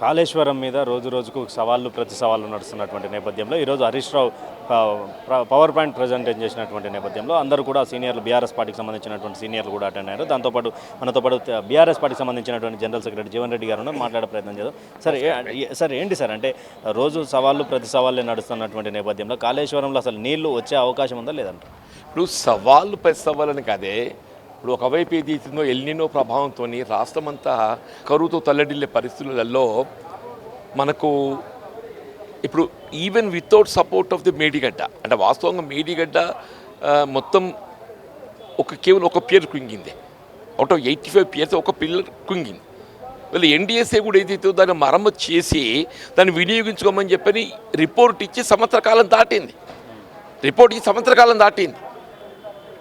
కాళేశ్వరం మీద రోజు రోజుకు సవాళ్ళు ప్రతి సవాళ్ళు నడుస్తున్నటువంటి నేపథ్యంలో ఈరోజు Harish Rao power point presentation చేసినటువంటి నేపథ్యంలో అందరూ కూడా సీనియర్లు బీఆర్ఎస్ పార్టీకి సంబంధించినటువంటి సీనియర్లు కూడా అటెండ్ అయ్యారు. దాంతోపాటు మనతో పాటు బీఆర్ఎస్ పార్టీకి సంబంధించినటువంటి జనరల్ సెక్రటరీ జీవన్ రెడ్డి గారు మాట్లాడే ప్రయత్నం చేద్దాం. సార్ ఏంటి సార్ అంటే రోజు సవాళ్ళు ప్రతి సవాళ్ళే నడుస్తున్నటువంటి నేపథ్యంలో కాళేశ్వరంలో అసలు నీళ్లు వచ్చే అవకాశం ఉందా లేదంట? ఇప్పుడు సవాళ్ళు ప్రతి సవాళ్ళని కాదే, ఇప్పుడు ఒకవైపు ఏదైతుందో ఎల్నినో ప్రభావంతో రాష్ట్రమంతా కరువుతో తల్లడిల్లే పరిస్థితులలో మనకు ఇప్పుడు even without support of the Medigadda అంటే వాస్తవంగా మేడిగడ్డ మొత్తం కేవలం ఒక పియర్ కుంగింది. అవుట్ ఆఫ్ 85 పియర్స్ ఒక పిల్లర్ కుంగింది. వీళ్ళు ఎన్డీఎస్ఏ కూడా ఏదైతే దాన్ని మరమ్మతు చేసి దాన్ని వినియోగించుకోమని చెప్పని రిపోర్ట్ ఇచ్చి సంవత్సర కాలం దాటింది.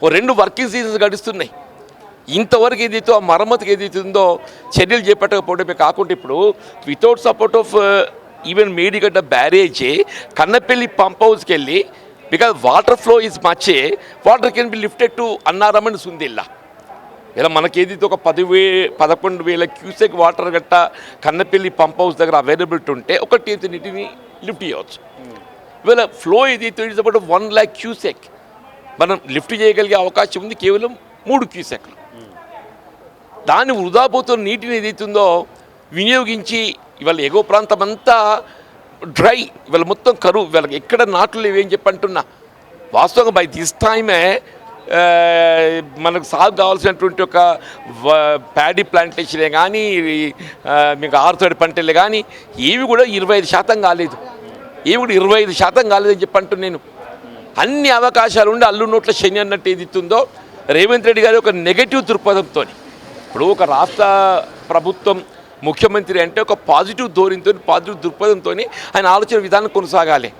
ఓ 2 వర్కింగ్ సీజన్స్ గడుస్తున్నాయి. ఇంతవరకు ఏదైతే ఆ మరమ్మతుకి ఏదైతే ఉందో చర్యలు చేపట్టకపోవడమే కాకుండా ఇప్పుడు without support of even Medigadda barrage Kannepalli pump హౌస్కి వెళ్ళి because water flow is much water can be lifted to అన్నారమని సుందిల్లా. ఇలా మనకి ఏదైతే ఒక 11,000 క్యూసెక్ వాటర్ గట్ట కన్నపల్లి పంప్ హౌస్ దగ్గర అవైలబిలిటీ ఉంటే ఒక టీఎంసీ నీటిని లిఫ్ట్ చేయవచ్చు. ఇవాళ ఫ్లో ఏదైతే ఇట్స్ అబౌట్ 1 lakh క్యూసెక్ మనం లిఫ్ట్ చేయగలిగే అవకాశం ఉంది కేవలం 3 క్యూసెక్లు. దాన్ని వృధా పోతున్న నీటిని ఏదైతుందో వినియోగించి ఇవాళ ఎగువ ప్రాంతం అంతా డ్రై, ఇవాళ మొత్తం కరువు, ఇవాళ ఎక్కడ నాట్లు లేవేం చెప్పంటున్నా. వాస్తవంగా బై దిస్ టైమే మనకు సాగు కావాల్సినటువంటి ఒక ప్యాడీ ప్లాంటేషనే కానీ మీకు ఆరుతడి పంటలే కానీ ఏవి కూడా 25% కాలేదు. ఏవి కూడా 25% కాలేదని చెప్పంటున్నాను నేను. అన్ని అవకాశాలు ఉండి అల్లు నోట్ల శని అన్నట్టు ఏదిస్తుందో రేవంత్ రెడ్డి గారి ఒక నెగటివ్ దృక్పథంతో ఇప్పుడు ఒక రాష్ట్ర ప్రభుత్వం ముఖ్యమంత్రి అంటే ఒక పాజిటివ్ ధోరణితో పాజిటివ్ దృక్పథంతో ఆయన ఆలోచన విధానం కొనసాగాలి.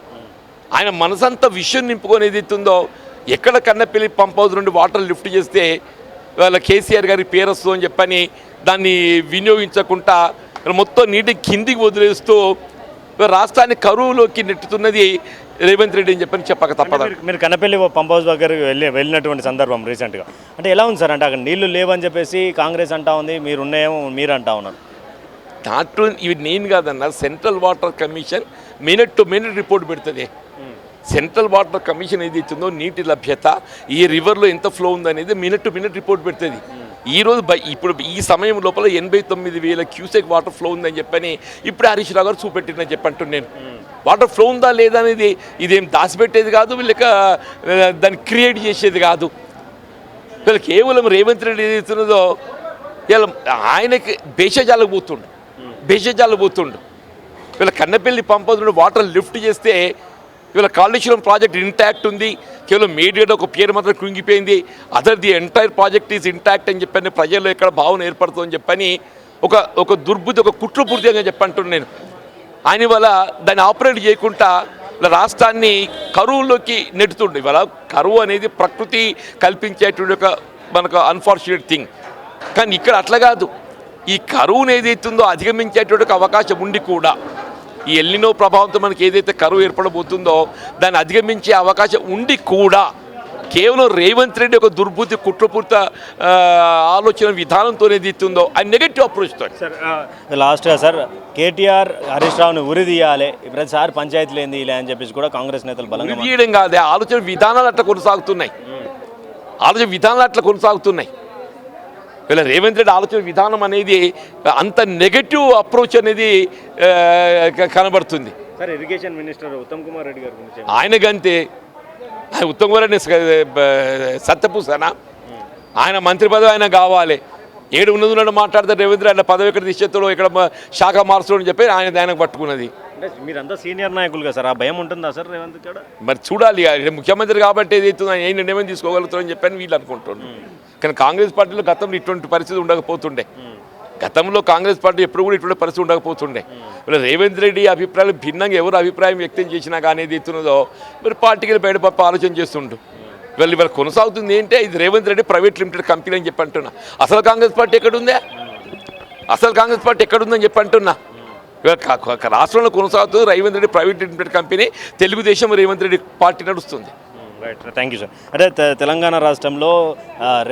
ఆయన మనసంతా విషయం నింపుకొని ఏదైతుందో ఎక్కడ కన్నపల్లి పంప్ హౌస్ నుండి వాటర్ లిఫ్ట్ చేస్తే వాళ్ళ కేసీఆర్ గారి పేరు వస్తుందో అని చెప్పని దాన్ని వినియోగించకుండా మొత్తం నీటి కిందికి వదిలేస్తూ రాష్ట్రాన్ని కరువులోకి నెట్టుతున్నది రేవంత్ రెడ్డి అని చెప్పని చెప్పక తప్పదు. మీరు కన్నపల్లి పంప్ హౌస్ దగ్గరికి వెళ్ళినటువంటి సందర్భం రీసెంట్గా అంటే ఎలా ఉంది సార్? అంటే అక్కడ నీళ్లు లేవని చెప్పేసి కాంగ్రెస్ అంటా ఉంది, మీరున్నాయేమో మీరు అంటా ఉన్నారు. దాంట్లో ఇవి నేను కాదన్నా, central water commission minute to minute report పెడుతుంది. సెంట్రల్ వాటర్ కమిషన్ ఏది ఇచ్చిందో నీటి లభ్యత ఈ రివర్లో ఎంత ఫ్లో ఉందనేది మినిట్ టు మినిట్ రిపోర్ట్ పెడుతుంది. ఈరోజు ఇప్పుడు ఈ సమయం లోపల 89,000 క్యూసెక్ వాటర్ ఫ్లో ఉందని చెప్పని ఇప్పుడే హరీష్ రావు గారు చూపెట్టిందని చెప్పంటున్నాను. వాటర్ ఫ్లో ఉందా లేదా అనేది ఇదేం దాచిపెట్టేది కాదు, వీళ్ళకి దాన్ని క్రియేట్ చేసేది కాదు. వీళ్ళు కేవలం రేవంత్ రెడ్డి ఏదైతున్నదో వీళ్ళ ఆయనకి భేషజాలకు పోతుండు. వీళ్ళ కన్నపల్లి పంప్ హౌస్ నుండి వాటర్ లిఫ్ట్ చేస్తే వీళ్ళ కాళేశ్వరం ప్రాజెక్ట్ ఇంటాక్ట్ ఉంది. కేవలం మేడిగడ్డ ఒక పేరు మాత్రం కృంగిపోయింది. The entire project is intact అని చెప్పని ప్రజల్లో ఎక్కడ భావన ఏర్పడుతుందని చెప్పని ఒక దుర్బుద్ధి, ఒక కుట్రపూర్తి అని చెప్పంటున్నాను నేను. ఆయన వల్ల దాన్ని ఆపరేట్ చేయకుండా రాష్ట్రాన్ని కరువులోకి నెట్టుతుండే. ఇవాళ కరువు అనేది ప్రకృతి కల్పించేటువంటి ఒక మనకు అన్ఫార్చునేట్ థింగ్. కానీ ఇక్కడ అట్లా కాదు. ఈ కరువును ఏదైతుందో అధిగమించేటువంటి అవకాశం ఉండి కూడా ఈ ఎల్నినో ప్రభావంతో మనకి ఏదైతే కరువు ఏర్పడబోతుందో దాన్ని అధిగమించే అవకాశం ఉండి కూడా కేవలం రేవంత్ రెడ్డి ఒక దుర్బుద్ధి కుట్రపూర్త ఆలోచన విధానంతో ఏదైతుందో ఆ నెగటివ్ అప్రోచ్తో. సార్ లాస్ట్గా సార్ కేటీఆర్ హరీష్ రావుని ఉరి తీయాలి, ప్రతిసారి పంచాయతీలు ఏంది ఇలా అని చెప్పేసి కూడా కాంగ్రెస్ నేతలు బలంగా తీయడం కాదే, ఆలోచన విధానాలు అట్లా కొనసాగుతున్నాయి. వీళ్ళ రేవంత్ రెడ్డి ఆలోచన విధానం అనేది అంత నెగటివ్ అప్రోచ్ అనేది కనబడుతుంది. Sir irrigation minister Uttam Kumar Reddy గారు ఆయనకంతే ఉత్తమ్ కుమార్ రెడ్డి సత్యపూసనా ఆయన మంత్రి పదవి ఆయన కావాలి. ఏడు ఉన్నది మాట్లాడితే రేవంత్ రెడ్డి పదవి ఎక్కడ తీసేస్తాడో ఇక్కడ శాఖ మార్చడం అని చెప్పి ఆయనకు పట్టుకున్నది. మీరంతా సీనియర్ నాయకులుగా సార్, ఆ భయం ఉంటుందా సార్ రేవంత్ కూడా? మరి చూడాలి, ముఖ్యమంత్రి కాబట్టి ఏదైతుందో ఏ నిర్ణయం తీసుకోగలుగుతారని చెప్పని వీళ్ళు అనుకుంటున్నారు. కానీ కాంగ్రెస్ పార్టీలో గతంలో ఇటువంటి పరిస్థితి ఉండకపోతుండే. గతంలో కాంగ్రెస్ పార్టీ ఎప్పుడు కూడా ఇటువంటి పరిస్థితి ఉండకపోతుండే. ఇలా రేవంత్ రెడ్డి అభిప్రాయాలు భిన్నంగా ఎవరు అభిప్రాయం వ్యక్తం చేసినా కానీ ఏదైతున్నదో మరి పార్టీకి బయట ఆలోచన చేస్తుండు. ఇవాళ కొనసాగుతుంది ఏంటంటే ఇది Revanth Reddy private limited company అని చెప్పి అంటున్నా. అసలు కాంగ్రెస్ పార్టీ ఎక్కడుందని చెప్పి అంటున్నా. రాష్ట్రంలో కొనసాగుతుంది Revanth Reddy private limited company, Telugu Desam Revanth Reddy party నడుస్తుంది. Right thank you sir. అంటే తెలంగాణ రాష్ట్రంలో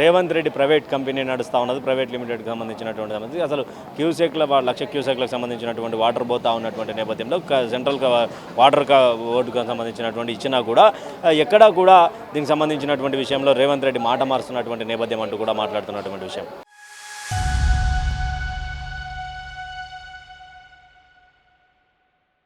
రేవంత్ రెడ్డి ప్రైవేట్ కంపెనీ నడుస్తూ ఉన్నది, ప్రైవేట్ లిమిటెడ్కి సంబంధించినటువంటి సంబంధించి అసలు క్యూసెక్ల 1,00,000 క్యూసెక్లకు సంబంధించినటువంటి వాటర్ పోతా ఉన్నటువంటి నేపథ్యంలో సెంట్రల్ వాటర్ బోర్డుకు సంబంధించినటువంటి ఇచ్చినా కూడా ఎక్కడా కూడా దీనికి సంబంధించినటువంటి విషయంలో రేవంత్ రెడ్డి మాట మారుస్తున్నటువంటి నేపథ్యం అంటూ కూడా మాట్లాడుతున్నటువంటి విషయం.